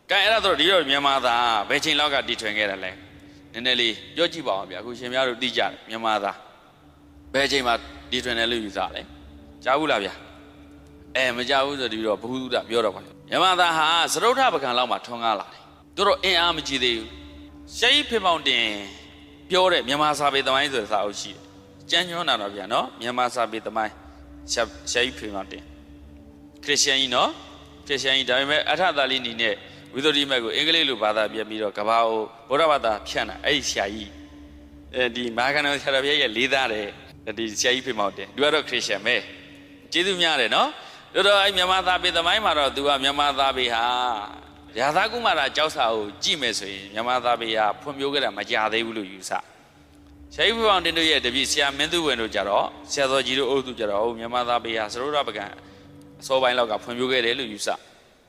ကဲအဲ့ဒါဆိုဒီတော့မြန်မာသားဘယ်ချိန်လောက်ကတည်ထွင်ခဲ့တယ်လဲနည်းနည်းလေးပြောကြည့်ပါအောင်ဗျာအခုရှင်များတို့သိကြတယ်မြန်မာသားဘယ်ချိန်မှာတည်ထွင်တယ်လို့ယူဆလဲကြားဘူးလားဗျာမကြားဘူးဆိုဒီတော့ဘုဟုတုပြောတော့ပါမြန်မာသားဟာသရုတ်ထပကံလောက်မှာထွန်းကားလာတယ်သူတို့အင်အားမကြည့်သေးဘူးရှေးဖေမောင်တင်ပြောတဲ့မြန်မာစာပေသမိုင်းဆိုတဲ့စာအုပ်ရှိတယ်ကျမ်းညွှန်းတာတော့ဗျာနော်မြန်မာစာပေသမိုင်းရှေးဖေမောင်တင်ခရစ်ယာန်ကြီးနော်ခရစ်ယာန်ကြီးဒါပေမဲ့အထသာလိနီနဲ့ဝိသုဒ္ဓိမတ်ကိုအင်္ဂလိပ်လိုဘာသာပြန်ပြီးတော့ကဘာကိုဗုဒ္ဓဘာသာဖြန့်တာအဲ့ဒီဆရာကြီးဒီမာဂန်တော်ဆရာတော်ဘုရားရဲ့လေးသားတယ်ဒီဆရာကြီးဖေမောင်တင်သူကတော့ခရစ်ယာန်ပဲကျေးဇူးများတယ်နော်တော့အဲ့မြန်မာသားပေသမိုင်းမှာတော့သူကမြန်မာသားပေဟာရာသကုမာရကျောက်စာကိုကြည့်မယ်ဆိုရင်မြန်မာသားပေဟာဖွံ့ဖြိုးခဲ့တာမကြသေးဘူးလို့ယူဆဆရာကြီးဖေမောင်တင်တို့ရဲ့တပည့်ဆရာမင်းသူဝင်တို့ကြတော့ဆရာတော်ကြီးတို့အုပ်စုကြတော့မြန်မာသားပေဟာသရုပ်ရပကံအစောပိုင်းလောက်ကဖွံ့ဖြိုးခဲ့တယ်လို့ယူဆ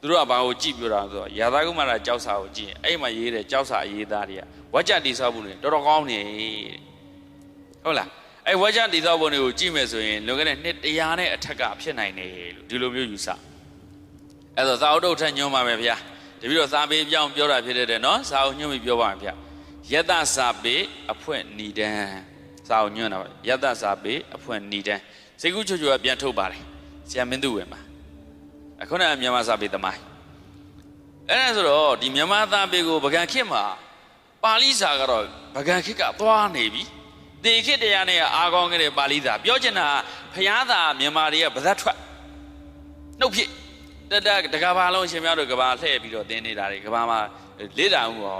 သူတို့ကဘာကိုကြည့်ပြောတာဆိုတော့ရာသကုမာရကျောက်စာကိုကြည့်ရင်အဲ့မှာရေးတဲ့ကျောက်စာအရေးသားတွေကဝါကြတိဆောက်ဖို့နေတော်တော်ကောင်းနေဟုတ်လားအဲ့ဝါကြတိဆောက်ဖို့တွေကိုကြည့်မယ်ဆိုရင်လွန်ခဲ့တဲ့နှစ်100နဲ့အထက်ကဖြစ်နိုင်တယ်လို့ဒီလိုမျိုးယူဆအဲ့တော့သာဝတ္ထုထက်ညွှန်းပါမယ်ဗျာတပည့်တော်စာပေပြောင်းပြောတာဖြစ်တဲ့နော်စာအုပ်ညွှန်းပြီးပြောပါမယ်ဗျာယတ္တစာပေအဖွင့်ဏီတန်းစာအုပ်ညွှန်းတာပါယတ္တစာပေအဖွင့်ဏီတန်းစိတ်ကူးချွတ်ချွတ်ကပြန်ထုတ်ပါတယ်ဆရာမင်းသူဝင်ပါအခုနကမြန်မာစာပေသမိုင်းအဲ့ဒါဆိုတော့ဒီမြန်မာစာပေကိုဗကံခေတ်မှာပါဠိစာကတော့ဗကံခေတ်ကသွားနေပြီတေခေတ်တရားနဲ့အာကောင်းခဲ့တဲ့ပါဠိစာပြောချင်တာဖျားသာမြန်မာတွေကဗဇတ်ထွက်နှုတ်ဖြစ်တကဘာလုံးရှင်များတို့ကဘာလှည့်ပြီးတော့တင်းနေတာတွေကဘာမှာလေးတာဦးပ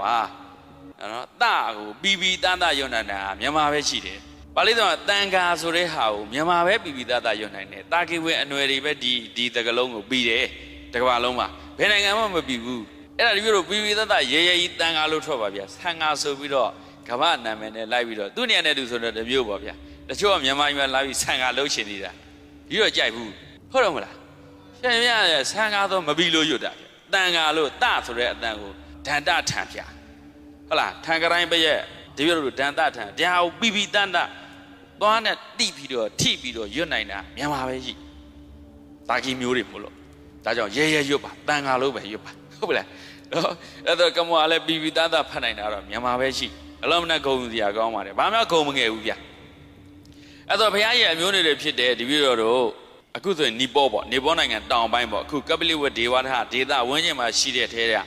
ါနော်တကိုပီပီတန်တယွန်းနေတာမြန်မာပဲရှိတယ်ပါဠိတော်တန်ခါဆိုတဲ့ဟာကိုမြန်မာပဲပီပီတတယွန်းနိုင်တယ်တာကိဝဲအနွယ်တွေပဲဒီတကလုံးကိုပြီးတယ်တကဘာလုံးမှာဘယ်နိုင်ငံမှမပြီးဘူးအဲ့ဒါဒီလိုပီပီတတရဲရဲကြီးတန်ခါလို့ထွက်ပါဗျာဆန်ခါဆိုပြီးတော့ကမ္ဘာနာမည်နဲ့လိုက်ပြီးတော့သူ့နေရာနဲ့သူဆိုတော့တမျိုးပေါ့ဗျာတချို့ကမြန်မာပြည်မှာလာပြီးဆန်ခါလုံးချင်နေတာဒီတော့ကြိုက်ဘူးဟုတ်တော့မလားရှင်ပြရဲ့ဆန်ခါတော့မပြီးလို့ရွတ်တာတန်ခါလို့တဆိုတဲ့အတန်ကိုဒန္တထံပြဟုတ်လားထံကတိုင်းပဲရဲ့ဒီလိုဒန္တထံတရားကိုပီပီတန်တသွားနဲ့တိပြီးတော့ထိပြီးတော့ရွတ်နိုင်တာမြန်မာပဲရှိတာကီမျိုးတွေမို့လို့ဒါကြောင့်ရဲရဲရွတ်ပါတန်ခါလို့ပဲရွတ်ပါဟုတ်ပြီလားနော်အဲ့တော့ကမောကလည်းပီပီတန်တဖတ်နိုင်တာတော့မြန်မာပဲရှိအလုံးမနဲ့ဂုံစရာကောင်းပါတယ်ဘာမှဂုံမငယ်ဘူးဗျအဲ့တော့ဘုရားရဲ့အမျိုးတွေဖြစ်တဲ့ဒီပြီးတော့အခုဆိုရင်နီပေါပေါ့နီပေါနိုင်ငံတောင်ပိုင်းပေါ့အခုကပလိဝတ်ဒေဝထဒေသဝန်းကျင်မှာရှိတဲ့ထဲတဲ့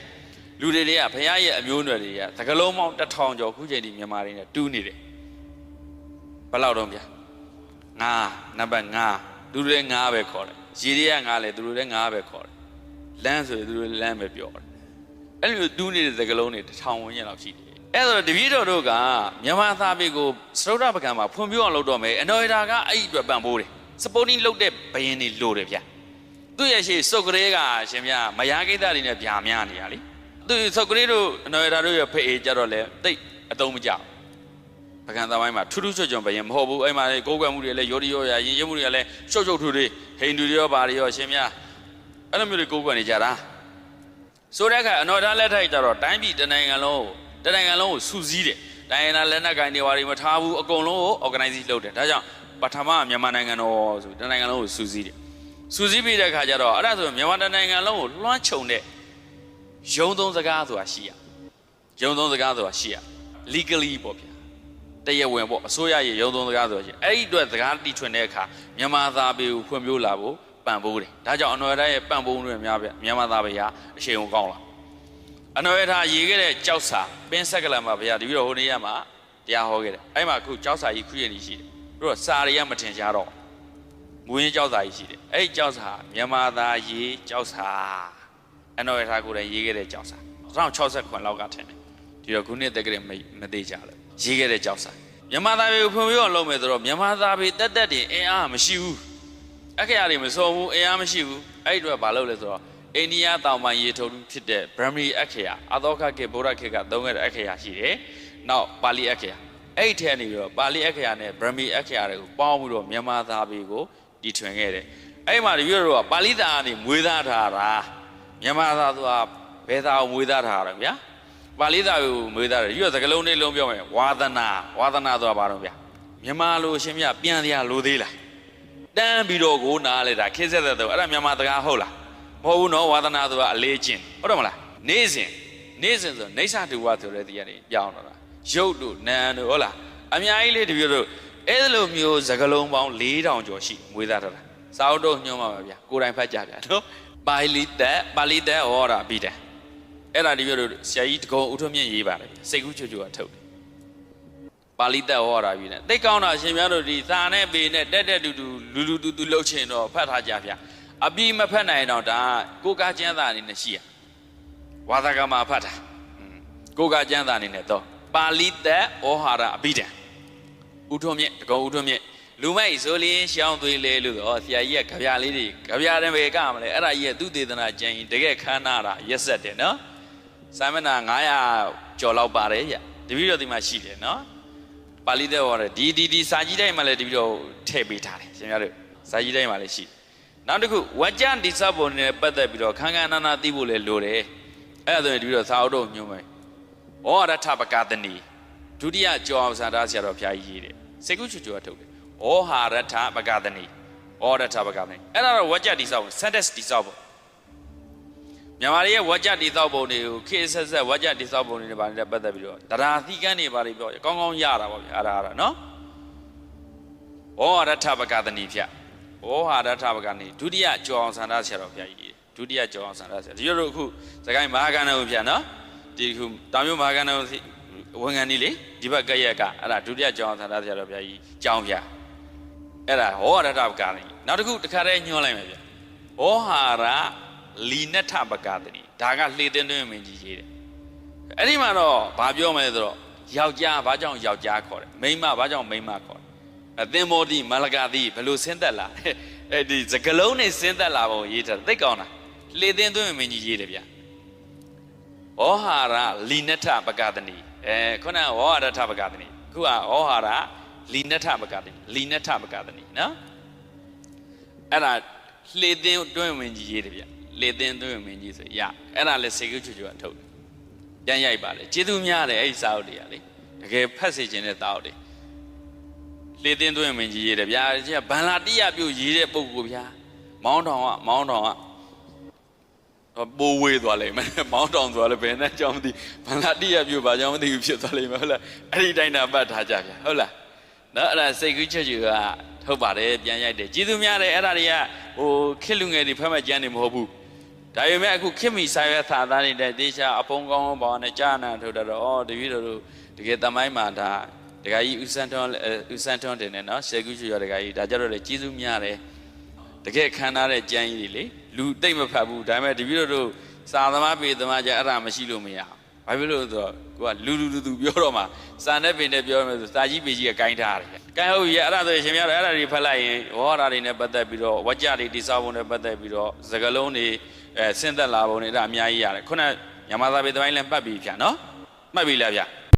လူတွေကဘုရားရဲ့အမျိုးတွေတွေကသကလုံးပေါင်း1000ကျော်ခုချိန်ဒီမြန်မာတွေနဲ့တူးနေတယ်ဘယ်လောက်တော့ဗျာ9နံပါတ်5သူတို့လည်း9ပဲခေါ်တယ်ရေတွေက9လဲသူတို့လည်း9ပဲခေါ်တယ်လမ်းဆိုရင်သူတို့လမ်းပဲပြောတယ်အဲ့လိုတူးနေတဲ့သကလုံးတွေ1000ဝန်းကျင်လောက်ရှိတယ်အဲ့တော့တပည့်တော်တို့ကမြန်မာသာပေကိုသရုပ်ထပကံမှာဖွံ့ဖြိုးအောင်လုပ်တော့မယ်အနော်ဒါကအဲ့ဒီအတွက်ပံ့ပိုးတယ်စပိုတင်းလုတ်တဲ့ဘယင်းတွေလိုတယ်ဗျာသူ့ရဲ့ရှိစုတ်ကလေးကရှင်ဗျာမယားကိစ္စတွေနဲ့ဗျာများနေရလေသူစုတ်ကလေးတို့အနော်ဒါတို့ရဲ့ဖေးကြတော့လေတိတ်အတုံးမကြောက်ပကံသမိုင်းမှာထူးထူးချွတ်ချွတ်ဘယင်းမဟုတ်ဘူးအဲ့မှာကိုးကွယ်မှုတွေလည်းရောဒီရောရရင်ကျမှုတွေကလည်းရှုပ်ရှုပ်ထူတွေဟိန္ဒူတွေရောဘာတွေရောရှင်ဗျာအဲ့လိုမျိုးတွေကိုးကွယ်နေကြတာဆိုတဲ့အခါအနော်ဒါလက်ထိုက်ကြတော့တိုင်းပြည်တနိုင်ငံလုံးကိုစူးစီးတယ်တိုင်းရင်းသားလက်နက်ကိုင်တွေဘာတွေမထားဘူးအကုန်လုံးကို organize လုပ်တယ်ဒါကြောင့်ပထမမြန်မာနိုင်ငံတော်ဆိုတနိုင်ငံလုံးကိုစူးစီးတယ်စူးစီးပြီးတဲ့အခါကျတော့အဲ့ဒါဆိုမြန်မာနိုင်ငံလုံးကိုလွှမ်းခြုံတဲ့ရုံသုံးစကားဆိုတာရှိရရုံသုံးစကားဆိုတာရှိရ legally ပေါ့ဗျာတရားဝင်ပေါ့အစိုးရရဲ့ရုံသုံးစကားဆိုတာရှိအဲ့ဒီအတွက်စကားတီထွင်တဲ့အခါမြန်မာသာပေကိုဖွံ့ဖြိုးလာဖို့ပံ့ပိုးတယ်ဒါကြောင့်အနော်ရရဲ့ပံ့ပိုးမှုတွေများဗျမြန်မာသာပေဟာအရှိန်ကောင်းလာအနော်ရထားရေးခဲ့တဲ့ကြောက်စာပင်းဆက်ကလမှာဗျာဒီပြီးတော့ဟိုနေ့ရမှာတရားဟောခဲ့တယ်အဲ့မှာအခုကြောက်စာကြီးခုရည်နေရှိတယ်တို့တော့စာတွေကမထင်ရှားတော့မူရင်းကြောက်စာကြီးရှိတယ်အဲ့ဒီကြောက်စာမြန်မာသာရေးကြောက်စာအနော်ရထားကိုလည်းရေးခဲ့တဲ့ကြောက်စာ1969လောက်ကထင်တယ်ဒီတော့ခုနှစ်တက်ကလေးမသေးကြလို့ရေးခဲ့တဲ့ကြောက်စာမြန်မာသာပေကိုဖွံ့ဖြိုးအောင်လုပ်မယ်ဆိုတော့မြန်မာသာပေတက်တွေအင်အားမရှိဘူးအခရာတွေမစောဘူးအင်အားမရှိဘူးအဲ့ဒီတော့ဘာလုပ်လဲဆိုတော့အိန္ဒိယတောင်ပိုင်းရေထုံဖြစ်တဲ့ Brahmi အခရာအသောခခေဗုဒ္ဓခေကသုံးခဲ့တဲ့အခရာရှိတယ်နောက်ပါဠိအခရာအဲ့ဒီထဲနေပြီးတော့ပါဠိအခရာနဲ့ Brahmi အခရာတွေကိုပေါင်းပြီးတော့မြန်မာသာပေကိုတည်ထွင်ခဲ့တယ်အဲ့ဒီမှာဒီလိုတော့ပါဠိသာကနေမွေးသားထားတာမြန်မာသာဆိုတာဘယ်သာကိုမွေးသားထားတာဗျာပါဠိသာကိုမွေးသားတယ်ဒီတော့စကလုံးလေးလုံးပြောမယ်ဝါသနာဆိုတာဘာတော့ဗျာမြန်မာလိုရှင်မြပြန်တရားလိုသေးလားတန်းပြီးတော့ကိုနားလဲတာခေတ်ဆက်တဲ့တော့အဲ့ဒါမြန်မာစကားဟုတ်လားမဟုတ်ဘူးနော်ဝါသနာဆိုတာအလေးချင်းဟုတ်တယ်မလား နေစဉ်ဆိုနေဆာတူဝဆိုတဲ့တရားတွေပြောင်းတော့တာရုပ်တို့နာမ်တို့ဟုတ်လားအများကြီးလေးတပြည့်တို့အဲ့လိုမျိုးစကလုံးပေါင်း4000ကျော်ရှိမွေးသားထားတာစာအုပ်တော့ညွှန်းပါပါဗျာကိုယ်တိုင်ဖတ်ကြဗျာနော်ပါဠိတက်ဟောတာပြီးတယ်အဲ့ဒါတပြည့်တို့ဆရာကြီးတကုံဦးထွန်းမြင့်ရေးပါတယ်စိတ်ကူးချွတ်ချွတ်ကထုတ်တယ်ပါဠိတက်ဟောတာပြီးတယ်သိကောင်းတာရှင်များတို့ဒီစာနဲ့ပေနဲ့တက်တူလှုပ်ချင်တော့ဖတ်ထားကြဗျာအပြီးမဖတ်နိုင်တော့ဒါကိုကားကျမ်းစာအနေနဲ့ရှိရဝါသကမှာဖတ်တာကိုကားကျမ်းစာအနေနဲ့တော့ပါဠိတက်ဩဟာရအဘိဓမ္မာဦးထွန်းမြင့်တကုံဦးထွန်းမြင့်လူမိုက်ဆိုလင်းရှောင်းသွေးလဲလို့ဆရာကြီးကကြပြလေးတွေကြပြတယ်ပဲကမလဲအဲ့ဒါကြီးကသူသေသနာကျမ်းကြီးတကယ်ခမ်းနာတာရက်ဆက်တယ်နော်စာမျက်နှာ900ကျော်လောက်ပါတယ်ဗျတပည့်တော်ဒီမှာရှိတယ်နော်ပါဠိတက်ဟောတယ်ဒီစာကြီးတိုင်းမှာလည်းတပည့်တော်ထည့်ပေးထားတယ်ရှင်များတို့စာကြီးတိုင်းမှာလည်းရှိနောက်တစ်ခုဝကြတိစပုံနဲ့ပတ်သက်ပြီးတော့ခန်းခန်းနာနာသိဖို့လည်းလိုတယ်အဲ့ဒါဆိုရင်တပည့်တော်စာအုပ်တော့ညွှန်းမယ်ဩရထပကတဏီဒုတိယကျော်အောင်စာသားဆရာတော်ဘုရားကြီးရေးတယ်စေကုချွတ်ချွတ်ထုတ်တယ်ဩဟာရထပကတဏီဩရထပကတဏီအဲ့ဒါတော့ဝကြတိစပုံ sentence တိစပုံမြန်မာရဲ့ဝကြတိစပုံတွေကိုခေဆက်ဝကြတိစပုံတွေနဲ့ဗာနဲ့ပတ်သက်ပြီးတော့တရားသီးကန်းတွေဗာတွေပြောကောင်းကောင်းရတာပေါ့ဗျာအဲ့ဒါနော်ဩရထပကတဏီဖြတ်ဩဟာရထပကတဏီဒုတိယကျော်အောင်စာသားဆရာတော်ဘုရားကြီးဒုတိယကျော်အောင်စာသားဆရာဒီလိုအခုစကိုင်းမဟာကဏ္ဍကိုဖြတ်နော်ဒီခုတောင်မြို့မဟာကဏ္ဍဝန်ခံနေလေဒီဘက်ကရက်ကအဲ့ဒါဒုတိယကျောင်းသာသနာဆရာတော်ဘုရားကြီးကျောင်းပြအဲ့ဒါဟောရထပကတိနောက်တစ်ခုတစ်ခါတည်းညွှန်းလိုက်မယ်ဗျဟောဟာရလီနထပကတိဒါကလှေသင်းတွင်းမင်းကြီးရေးတယ်အဲ့ဒီမှာတော့ဘာပြောမလဲဆိုတော့ယောက်ျားဘာကြောင့်ယောက်ျားခေါ်တယ်မိန်းမဘာကြောင့်မိန်းမခေါ်တယ်အသင်္ဘောတိမလကတိဘယ်လိုဆင်းသက်လာအဲ့ဒီစကလုံးနဲ့ဆင်းသက်လာပုံရေးထားသိကောင်းတာလှေသင်းတွင်းမင်းကြီးရေးတယ်ဗျဩဟာရလီနထပကတိခုနဝါရထပကတိခုကဩဟာရလီနထပကတိနော်အဲ့ဒါလှေသင်းတွင်းဝင်ကြီးရေးတယ်ဗျလှေသင်းတွင်းဝင်ကြီးဆိုရအဲ့ဒါလည်းစေကုချွတ်ချွတ်ထုတ်တယ်ပြန်ရိုက်ပါလေကျေးဇူးများတယ်အဲ့ဒီစာအုပ်တွေကလေတကယ်ဖတ်စေခြင်းတဲ့စာအုပ်တွေလှေသင်းတွင်းဝင်ကြီးရေးတယ်ဗျာဗန္လာတိယပြုတ်ရေးတဲ့ပုံကိုဗျာမောင်းတောင်ကပိုးဝေးသွားလိမ့်မယ်မောင်းတောင်သွားလည်းဘယ်နဲ့ကြောင်းမသိဗန္လာတိယပြုတ်ဘာကြောင့်မသိဘူးဖြစ်သွားလိမ့်မယ်ဟုတ်လားအဲ့ဒီတိုင်းတာပတ်ထားကြဗျာဟုတ်လားနော်အဲ့ဒါစိတ်ကူးချွတ်ချွတ်ကထုတ်ပါတယ်ပြန်ရိုက်တယ်ကျေးဇူးများတယ်အဲ့ဒါတွေကခေတ်လူငယ်တွေဖတ်မှတ်ကြမ်းနေမဟုတ်ဘူးဒါပေမဲ့အခုခေတ်မီစာရွက်စာသားတွေတဲ့တေချာအဖုံကောင်းဘောနဲ့ကြာနာထုတ်တော့တပည့်တော်တို့တကယ်တမိုင်းမှာဒါဒကာကြီးဦးစန်းထွန်းတင်နေနော်စေကူးချွတ်ရဒကာကြီးဒါကြတော့လေကျေးဇူးများတယ်တကယ်ခံထားတဲ့ကြမ်းကြီးတွေလေလူတိတ်မဖတ်ဘူးဒါပေမဲ့တပည့်တော်တို့စာသမားပေသမားကြအဲ့ဒါမရှိလို့မရဘာဖြစ်လို့ဆိုတော့ကိုကလူပြောတော့မှစာနဲ့ပင်နဲ့ပြောရမယ်ဆိုစာကြီးပေကြီးကဂိုင်းထားတယ်။ဂိုင်းဟုတ်ပြီအဲ့ဒါဆိုရှင်များတော့အဲ့ဒါတွေဖတ်လိုက်ရင်ဝဟရာတွေနဲ့ပတ်သက်ပြီးတော့ဝကြတွေတိဆောက်ပုံနဲ့ပတ်သက်ပြီးတော့စကလုံးတွေဆင်းသက်လာပုံတွေအဲ့ဒါအများကြီးရတယ်။ခုနမြန်မာသာပေသမိုင်းလည်းမှတ်ပြီးဖြာနော်။မှတ်ပြီလားဗျာ။